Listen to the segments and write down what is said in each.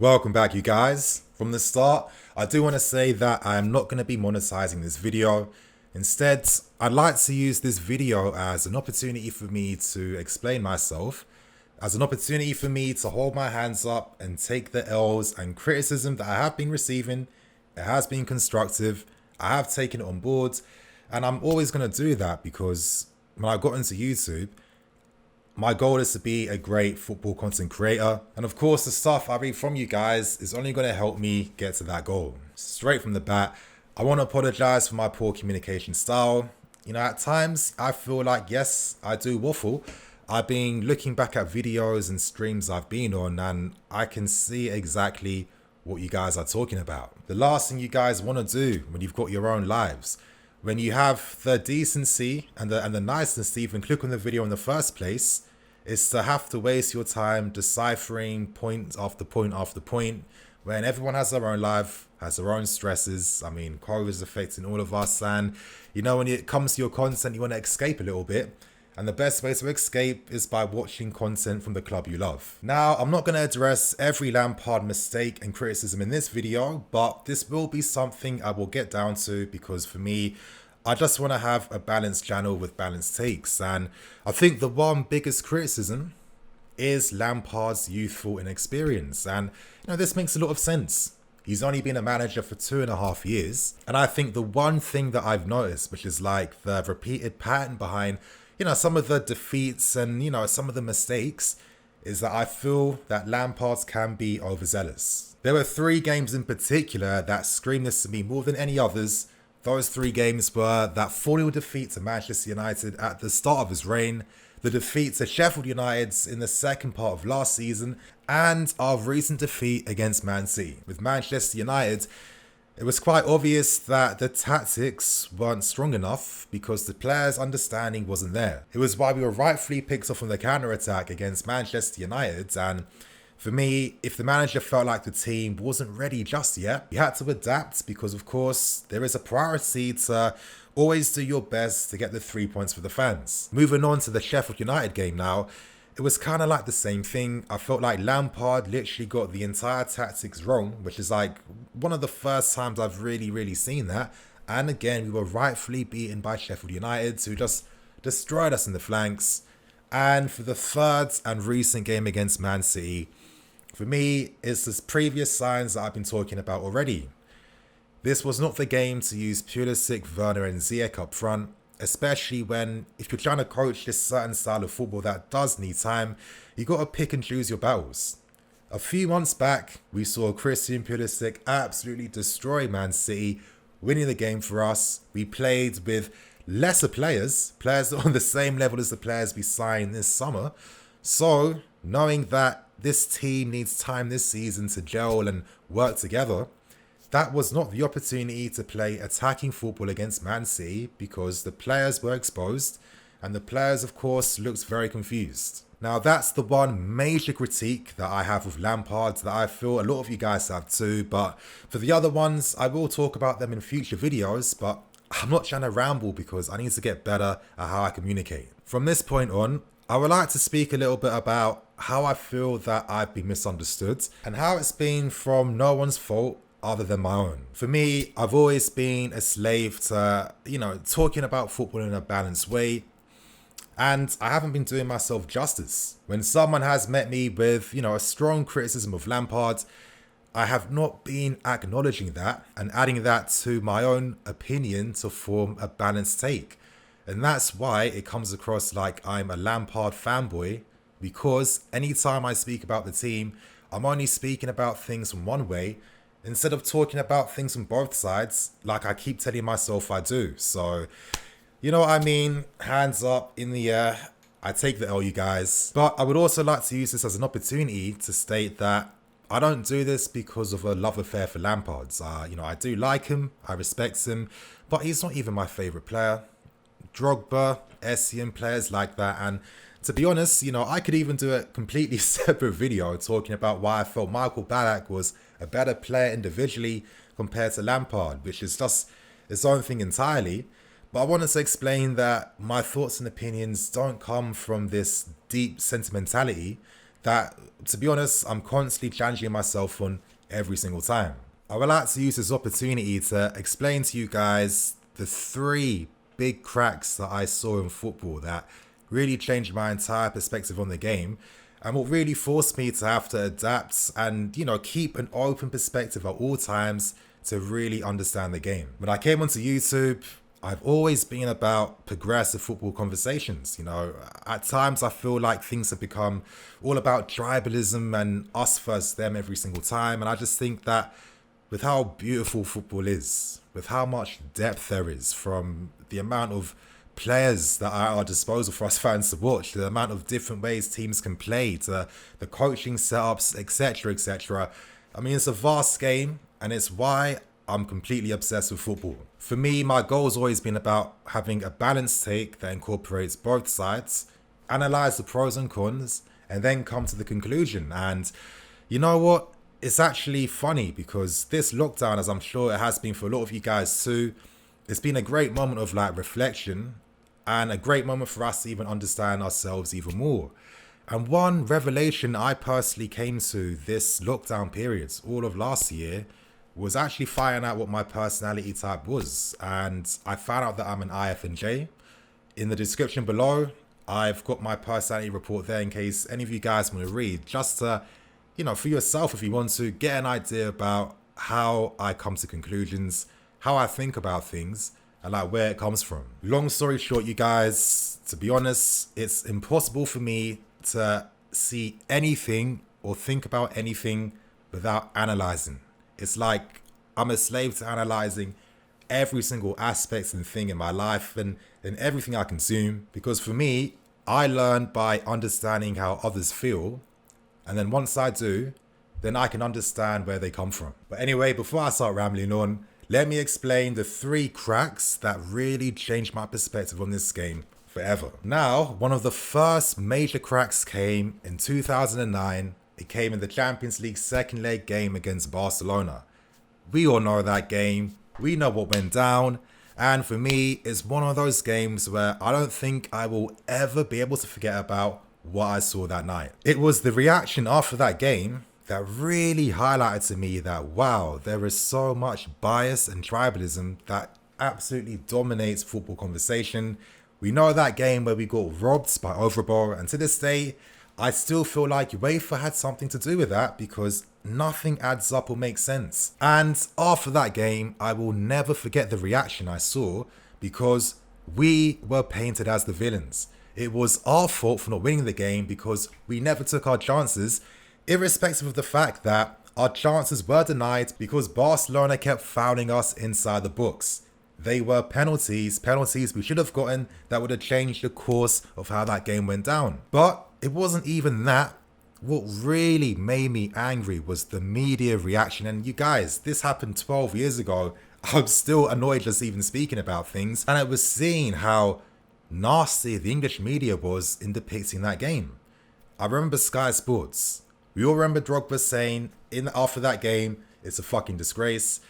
Welcome back, you guys. From the start, I do want to say that I am not going to be monetizing this video. Instead, I'd like to use this video as an opportunity for me to explain myself, as an opportunity for me to hold my hands up and take the L's and criticism that I have been receiving. It has been constructive. I have taken it on board, and I'm always going to do that because when I got into YouTube, my goal is to be a great football content creator. And of course, the stuff I read from you guys is only going to help me get to that goal. Straight from the bat, I want to apologize for my poor communication style. You know, at times I feel like, yes, I do waffle. I've been looking back at videos and streams I've been on, and I can see exactly what you guys are talking about. The last thing you guys want to do when you've got your own lives, when you have the decency and the niceness to even click on the video in the first place, is to have to waste your time deciphering point after point after point when everyone has their own life, has their own stresses. I mean, COVID is affecting all of us, and you know, when it comes to your content, you want to escape a little bit. And the best way to escape is by watching content from the club you love. Now, I'm not going to address every Lampard mistake and criticism in this video, but this will be something I will get down to because for me, I just want to have a balanced channel with balanced takes. And I think the one biggest criticism is Lampard's youthful inexperience. And, you know, this makes a lot of sense. He's only been a manager for 2.5 years. And I think the one thing that I've noticed, which is like the repeated pattern behind, you know, some of the defeats and, you know, some of the mistakes, is that I feel that Lampard can be overzealous. There were 3 games in particular that screamed this to me more than any others. Those 3 games were that 4-0 defeat to Manchester United at the start of his reign, the defeat to Sheffield United in the second part of last season, and our recent defeat against Man City. With Manchester United, it was quite obvious that the tactics weren't strong enough because the players' understanding wasn't there. It was why we were rightfully picked off on the counter-attack against Manchester United, and for me, if the manager felt like the team wasn't ready just yet, he had to adapt because, of course, there is a priority to always do your best to get the 3 points for the fans. Moving on to the Sheffield United game now, it was kind of like the same thing. I felt like Lampard literally got the entire tactics wrong, which is like one of the first times I've really seen that. And again, we were rightfully beaten by Sheffield United, who just destroyed us in the flanks. And for the third and recent game against Man City, for me, it's the previous signs that I've been talking about already. This was not the game to use Pulisic, Werner and Ziyech up front, especially when, if you're trying to coach this certain style of football that does need time, you got to pick and choose your battles. A few months back, we saw Christian Pulisic absolutely destroy Man City, winning the game for us. We played with lesser players on the same level as the players we signed this summer. So, knowing that this team needs time this season to gel and work together, that was not the opportunity to play attacking football against Man City because the players were exposed and the players, of course, looked very confused. Now, that's the one major critique that I have with Lampard that I feel a lot of you guys have too, but for the other ones, I will talk about them in future videos, but I'm not trying to ramble because I need to get better at how I communicate. From this point on, I would like to speak a little bit about how I feel that I've been misunderstood and how it's been from no one's fault other than my own. For me, I've always been a slave to, you know, talking about football in a balanced way, and I haven't been doing myself justice. When someone has met me with, you know, a strong criticism of Lampard, I have not been acknowledging that and adding that to my own opinion to form a balanced take. And that's why it comes across like I'm a Lampard fanboy, because anytime I speak about the team, I'm only speaking about things from one way instead of talking about things from both sides like I keep telling myself I do. So, you know what I mean? Hands up in the air. I take the L, you guys. But I would also like to use this as an opportunity to state that I don't do this because of a love affair for Lampard. You know, I do like him, I respect him, but he's not even my favourite player. Drogba, Essien, players like that. And to be honest, you know, I could even do a completely separate video talking about why I felt Michael Ballack was a better player individually compared to Lampard, which is just its own thing entirely. But I wanted to explain that my thoughts and opinions don't come from this deep sentimentality. that, to be honest, I'm constantly challenging myself on every single time. I would like to use this opportunity to explain to you guys the 3 big cracks that I saw in football that really changed my entire perspective on the game, and what really forced me to have to adapt and, keep an open perspective at all times to really understand the game. When I came onto YouTube, I've always been about progressive football conversations. At times I feel like things have become all about tribalism and us versus them every single time. And I just think that with how beautiful football is, with how much depth there is, from the amount of players that are at our disposal for us fans to watch, the amount of different ways teams can play, to the coaching setups, etc., etc. I mean, it's a vast game, and it's why I'm completely obsessed with football. For me, my goal has always been about having a balanced take that incorporates both sides, analyze the pros and cons, and then come to the conclusion. And you know what? It's actually funny because this lockdown, as I'm sure it has been for a lot of you guys too, it's been a great moment of reflection and a great moment for us to even understand ourselves even more. And one revelation I personally came to this lockdown period, all of last year, was actually finding out what my personality type was. And I found out that I'm an IFNJ. In the description below, I've got my personality report there in case any of you guys want to read, just to, for yourself, if you want to get an idea about how I come to conclusions, how I think about things, and where it comes from. Long story short, you guys, to be honest, it's impossible for me to see anything or think about anything without analyzing. It's like I'm a slave to analyzing every single aspect and thing in my life and everything I consume. Because for me, I learn by understanding how others feel. And then once I do, then I can understand where they come from. But anyway, before I start rambling on, let me explain the 3 cracks that really changed my perspective on this game forever. Now, one of the first major cracks came in 2009. It came in the Champions League second leg game against Barcelona. We all know that game. We know what went down. And for me, it's one of those games where I don't think I will ever be able to forget about what I saw that night. It was the reaction after that game that really highlighted to me that, wow, there is so much bias and tribalism that absolutely dominates football conversation. We know that game where we got robbed by Overborough, and to this day, I still feel like UEFA had something to do with that because nothing adds up or makes sense. And after that game, I will never forget the reaction I saw because we were painted as the villains. It was our fault for not winning the game because we never took our chances, irrespective of the fact that our chances were denied because Barcelona kept fouling us inside the box. They were penalties we should have gotten that would have changed the course of how that game went down. But it wasn't even that. What really made me angry was the media reaction. And you guys, this happened 12 years ago. I'm still annoyed just even speaking about things. And I was seeing how nasty the English media was in depicting that game. I remember Sky Sports. We all remember Drogba saying after that game, it's a fucking disgrace.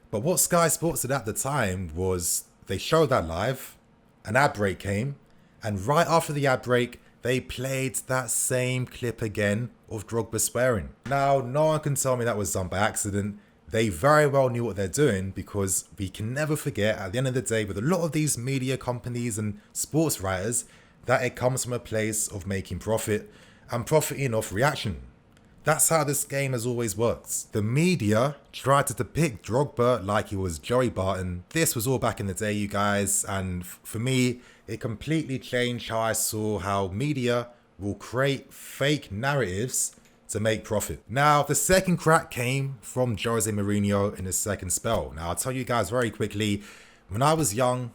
But what Sky Sports did at the time was they showed that live, an ad break came, and right after the ad break, they played that same clip again of Drogba swearing. Now, no one can tell me that was done by accident. They very well knew what they're doing because we can never forget at the end of the day with a lot of these media companies and sports writers that it comes from a place of making profit and profiting off reaction. That's how this game has always worked. The media tried to depict Drogba like he was Joey Barton. This was all back in the day, you guys, and for me, it completely changed how I saw how media will create fake narratives to make profit. Now, the second crack came from Jose Mourinho in his second spell. Now, I'll tell you guys very quickly, when I was young,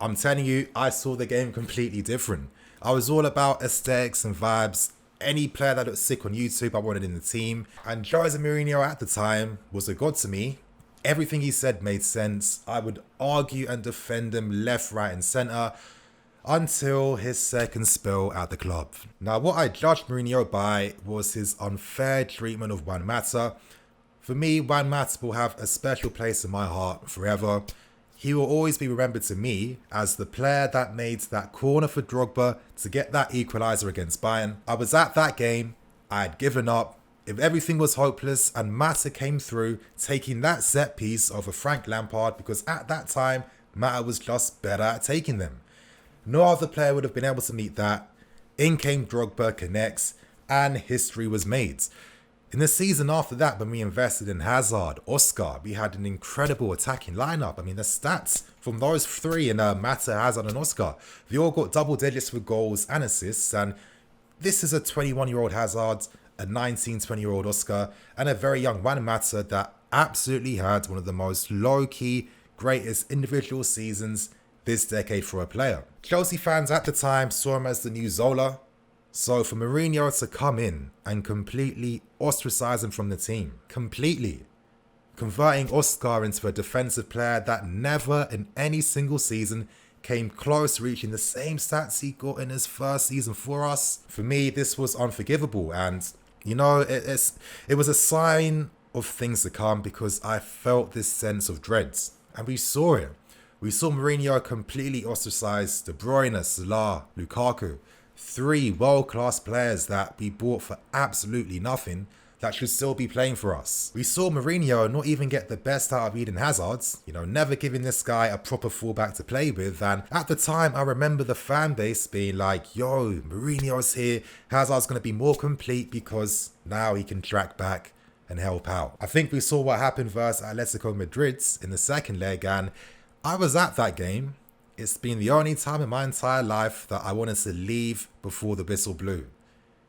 I'm telling you, I saw the game completely different. I was all about aesthetics and vibes. Any player that looked sick on YouTube, I wanted in the team. And Jose Mourinho at the time was a god to me. Everything he said made sense. I would argue and defend him left, right and centre until his second spell at the club. Now, what I judged Mourinho by was his unfair treatment of Juan Mata. For me, Juan Mata will have a special place in my heart forever. He will always be remembered to me as the player that made that corner for Drogba to get that equaliser against Bayern. I was at that game I had given up. If everything was hopeless and Mata came through, taking that set piece over Frank Lampard, because at that time, Mata was just better at taking them. No other player would have been able to meet that. In came Drogba, connects, and history was made. In the season after that, when we invested in Hazard, Oscar, we had an incredible attacking lineup. I mean, the stats from those three in Mata, Hazard and Oscar, they all got double digits for goals and assists. And this is a 21-year-old Hazard, a 19, 20-year-old Oscar, and a very young Juan Mata that absolutely had one of the most low-key, greatest individual seasons this decade for a player. Chelsea fans at the time saw him as the new Zola. So for Mourinho to come in and completely ostracize him from the team, completely, converting Oscar into a defensive player that never in any single season came close to reaching the same stats he got in his first season for us, for me, this was unforgivable. And, you know, it was a sign of things to come, because I felt this sense of dread. And we saw it. We saw Mourinho completely ostracize De Bruyne, Salah, Lukaku. 3 world-class players that we bought for absolutely nothing that should still be playing for us. We saw Mourinho not even get the best out of Eden Hazard, you know, never giving this guy a proper fullback to play with. And at the time, I remember the fan base being like, yo, Mourinho's here, Hazard's going to be more complete because now he can track back and help out. I think we saw what happened versus Atletico Madrid in the second leg, and I was at that game. It's been the only time in my entire life that I wanted to leave before the whistle blew,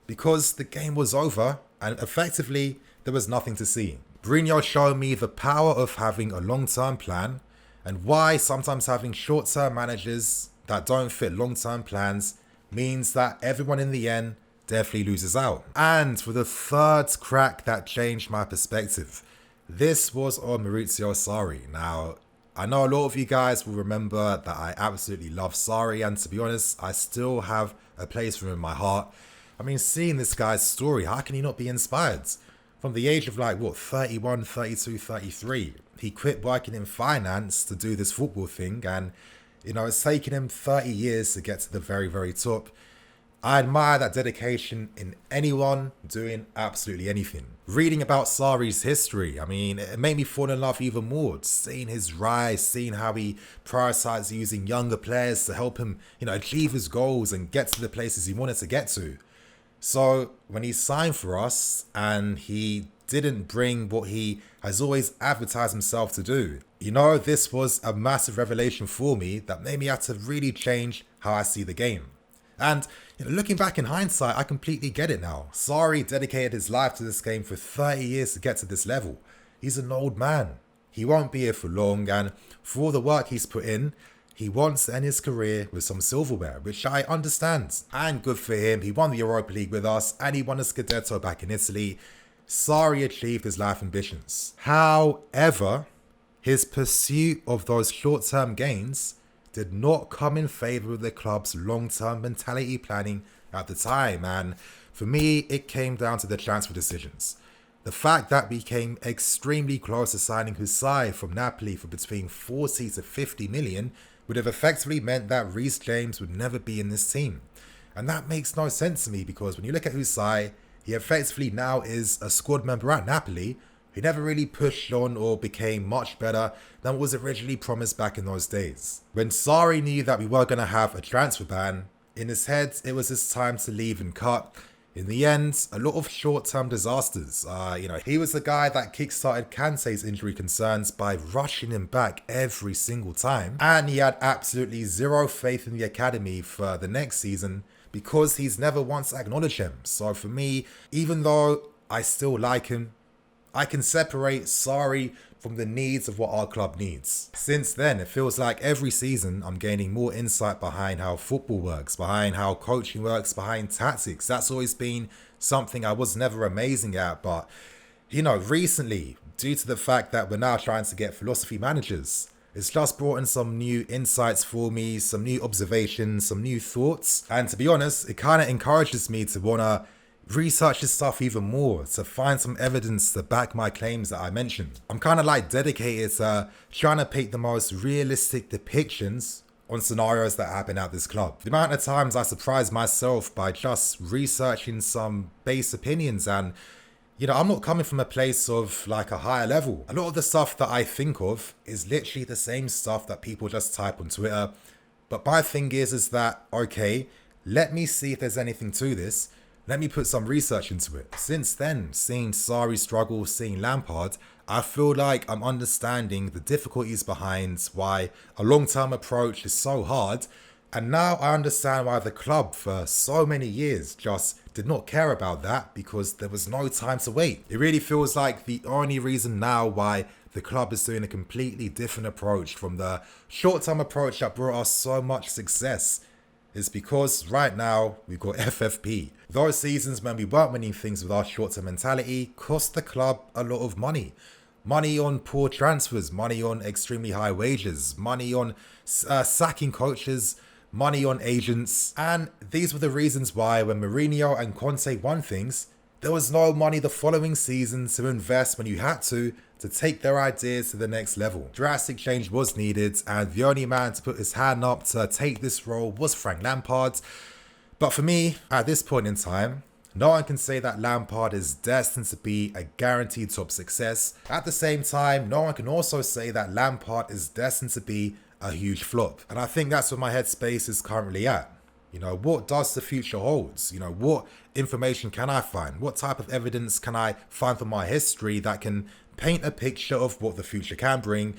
because the game was over and effectively there was nothing to see. Mourinho showed me the power of having a long-term plan and why sometimes having short-term managers that don't fit long-term plans means that everyone in the end definitely loses out. And for the third crack that changed my perspective, this was on Maurizio Sarri. Now, I know a lot of you guys will remember that I absolutely love Sarri, and to be honest, I still have a place for him in my heart. I mean, seeing this guy's story, how can he not be inspired? From the age of 31, 32, 33, he quit working in finance to do this football thing, and, you know, it's taken him 30 years to get to the very, very top. I admire that dedication in anyone doing absolutely anything. Reading about Sarri's history, I mean, it made me fall in love even more. Seeing his rise, seeing how he prioritized using younger players to help him, you know, achieve his goals and get to the places he wanted to get to. So when he signed for us and he didn't bring what he has always advertised himself to do, you know, this was a massive revelation for me that made me have to really change how I see the game. And, you know, looking back in hindsight, I completely get it now. Sarri dedicated his life to this game for 30 years to get to this level. He's an old man. He won't be here for long, and for all the work he's put in, he wants to end his career with some silverware, which I understand. And good for him. He won the Europa League with us, and he won a Scudetto back in Italy. Sarri achieved his life ambitions. However, his pursuit of those short-term gains did not come in favour with the club's long-term mentality planning at the time, and for me, it came down to the transfer decisions. The fact that we came extremely close to signing Husai from Napoli for between 40 to 50 million would have effectively meant that Reece James would never be in this team. And that makes no sense to me, because when you look at Husai, he effectively now is a squad member at Napoli. He never really pushed on or became much better than what was originally promised back in those days. When Sarri knew that we were going to have a transfer ban, in his head, it was his time to leave and cut. In the end, a lot of short-term disasters. He was the guy that kickstarted Kante's injury concerns by rushing him back every single time. And he had absolutely zero faith in the academy for the next season because he's never once acknowledged him. So for me, even though I still like him, I can separate Sarri from the needs of what our club needs. Since then, it feels like every season I'm gaining more insight behind how football works, behind how coaching works, behind tactics. That's always been something I was never amazing at, but, you know, recently, due to the fact that we're now trying to get philosophy managers, it's just brought in some new insights for me, some new observations, some new thoughts. And to be honest, it kind of encourages me to want to research this stuff even more, to find some evidence to back my claims that I mentioned. I'm kind of like dedicated to trying to paint the most realistic depictions on scenarios that happen at this club. The amount of times I surprise myself by just researching some base opinions, and I'm not coming from a place of like a higher level. A lot of the stuff that I think of is literally the same stuff that people just type on Twitter. But my thing is that, okay, let me see if there's anything to this. Let me put some research into it. Since then, seeing Sarri struggle, seeing Lampard, I feel like I'm understanding the difficulties behind why a long-term approach is so hard. And now I understand why the club for so many years just did not care about that, because there was no time to wait. It really feels like the only reason now why the club is doing a completely different approach from the short-term approach that brought us so much success is because right now we've got FFP. Those seasons when we weren't winning things with our short-term mentality cost the club a lot of money. Money on poor transfers, money on extremely high wages, money on sacking coaches, money on agents. And these were the reasons why when Mourinho and Conte won things, there was no money the following season to invest when you had to take their ideas to the next level. Drastic change was needed, and the only man to put his hand up to take this role was Frank Lampard. But for me, at this point in time, no one can say that Lampard is destined to be a guaranteed top success. At the same time, no one can also say that Lampard is destined to be a huge flop. And I think that's where my headspace is currently at. What does the future hold? What information can I find? What type of evidence can I find from my history that can paint a picture of what the future can bring?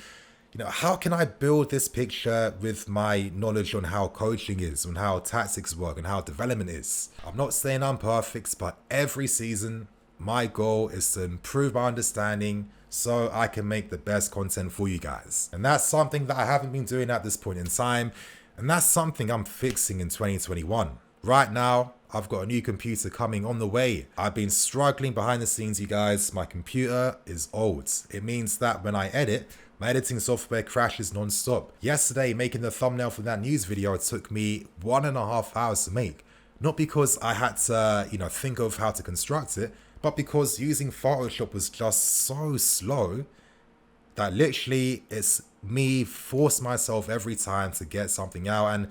How can I build this picture with my knowledge on how coaching is, on how tactics work, and how development is? I'm not saying I'm perfect, but every season, my goal is to improve my understanding so I can make the best content for you guys. And that's something that I haven't been doing at this point in time. And that's something I'm fixing in 2021. Right now, I've got a new computer coming on the way. I've been struggling behind the scenes, you guys. My computer is old. It means that when I edit, my editing software crashes non-stop. Yesterday, making the thumbnail for that news video took me 1.5 hours to make. Not because I had to, think of how to construct it, but because using Photoshop was just so slow that literally it's me force myself every time to get something out, and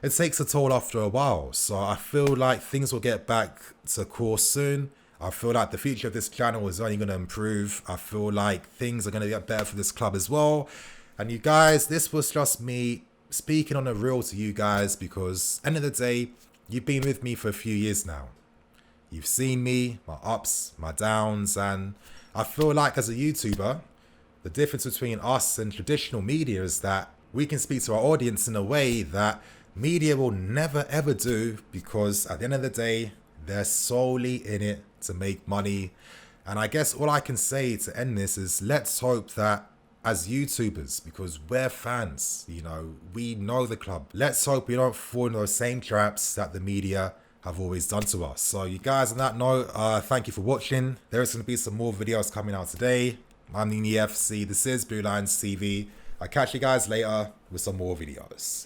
it takes a toll after a while. So I feel like things will get back to course soon. I feel like the future of this channel is only going to improve. I feel like things are going to get better for this club as well. And you guys, this was just me speaking on the real to you guys, because end of the day, you've been with me for a few years now. You've seen me, my ups, my downs, and I feel like as a YouTuber, the difference between us and traditional media is that we can speak to our audience in a way that media will never ever do, because at the end of the day, they're solely in it to make money. And I guess all I can say to end this is let's hope that as YouTubers, because we're fans, we know the club, let's hope we don't fall into those same traps that the media have always done to us. So you guys, on that note, thank you for watching. There's going to be some more videos coming out today. I'm the FC. This is Blue Lines TV. I'll catch you guys later with some more videos.